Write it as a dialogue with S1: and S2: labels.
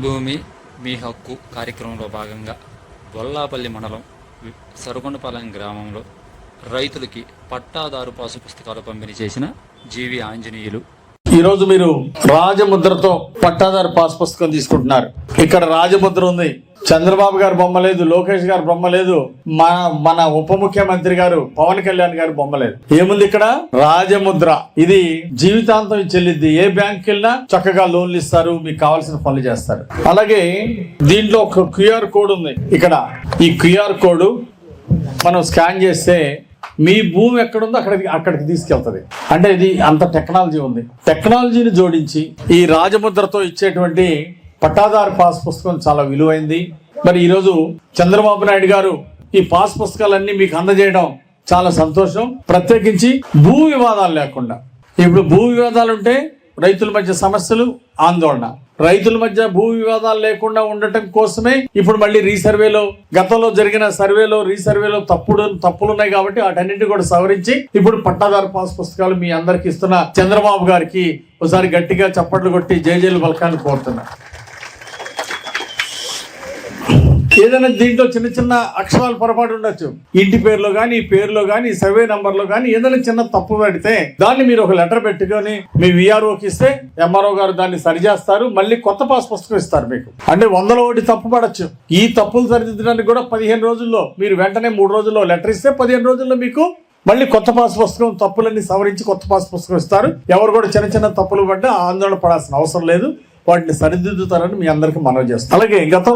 S1: భూమి మీ హక్కు కార్యక్రమంలో భాగంగా బొల్లాపల్లి మండలం సరుకొండపాలెం గ్రామంలో రైతులకి పట్టాదారు పాసు పుస్తకాలు పంపిణీ చేసిన జీవి ఆంజనేయులు.
S2: ఈరోజు మీరు రాజముద్రతో పట్టాదారు పాస్ పుస్తకం తీసుకుంటున్నారు. ఇక్కడ రాజముద్ర ఉంది. చంద్రబాబు గారి బొమ్మ లేదు, లోకేష్ గారి బొమ్మ లేదు, మన ఉప ముఖ్యమంత్రి గారు పవన్ కళ్యాణ్ గారి బొమ్మ లేదు. ఏముంది ఇక్కడ? రాజముద్ర. ఇది జీవితాంతం చెల్లిద్ది. ఏ బ్యాంక్ వెళ్ళినా చక్కగా లోన్లు ఇస్తారు, మీకు కావాల్సిన పనులు చేస్తారు. అలాగే దీంట్లో ఒక క్యూఆర్ కోడ్ ఉంది. ఇక్కడ ఈ క్యూఆర్ కోడ్ మనం స్కాన్ చేస్తే మీ భూమి ఎక్కడుందో అక్కడికి తీసుకెళ్తుంది. అంటే ఇది అంత టెక్నాలజీ ఉంది. టెక్నాలజీని జోడించి ఈ రాజముద్రతో ఇచ్చేటువంటి పట్టాదారు పాస్ పుస్తకం చాలా విలువైంది. మరి ఈరోజు చంద్రబాబు నాయుడు గారు ఈ పాస్ పుస్తకాలన్నీ మీకు అందజేయడం చాలా సంతోషం. ప్రత్యేకించి భూ వివాదాలు లేకుండా. ఇప్పుడు భూ వివాదాలు ఉంటే రైతుల మధ్య సమస్యలు, ఆందోళన. రైతుల మధ్య భూ వివాదాలు లేకుండా ఉండటం కోసమే ఇప్పుడు మళ్ళీ రీసర్వేలో, గతంలో జరిగిన సర్వేలో రీసర్వేలో తప్పులు ఉన్నాయి కాబట్టి వాటన్నింటినీ కూడా సవరించి ఇప్పుడు పట్టాదారు పాస్ పుస్తకాలు మీ అందరికి ఇస్తున్న చంద్రబాబు గారికి ఒకసారి గట్టిగా చప్పట్లు కొట్టి జైజైలు పలకాన్ని కోరుతున్నా. ఏదైనా దీంట్లో చిన్న చిన్న అక్షరాలు పొరపాటు ఉండొచ్చు. ఇంటి పేరులో కానీ, ఈ పేరులో కానీ, సర్వే నంబర్లో కానీ ఏదైనా చిన్న తప్పు పెడితే దాన్ని మీరు ఒక లెటర్ పెట్టుకొని మీ విఆర్ఓకి ఇస్తే ఎంఆర్ఓ గారు దాన్ని సరిచేస్తారు. మళ్ళీ కొత్త పాస్ పుస్తకం ఇస్తారు మీకు. అంటే 100లో 1 తప్పు పడచ్చు. ఈ తప్పులు సరిదిద్దడానికి కూడా 15 రోజుల్లో, మీరు వెంటనే 3 రోజుల్లో లెటర్ ఇస్తే 15 రోజుల్లో మీకు మళ్ళీ కొత్త పాస్ పుస్తకం, తప్పులన్నీ సవరించి కొత్త పాస్ పుస్తకం ఇస్తారు. ఎవరు కూడా చిన్న చిన్న తప్పులు పడ్డా ఆందోళన పడాల్సిన అవసరం లేదు. వాటిని సరిదిద్దుతారని మీ అందరికీ మనవి చేస్తారు. అలాగే గతంలో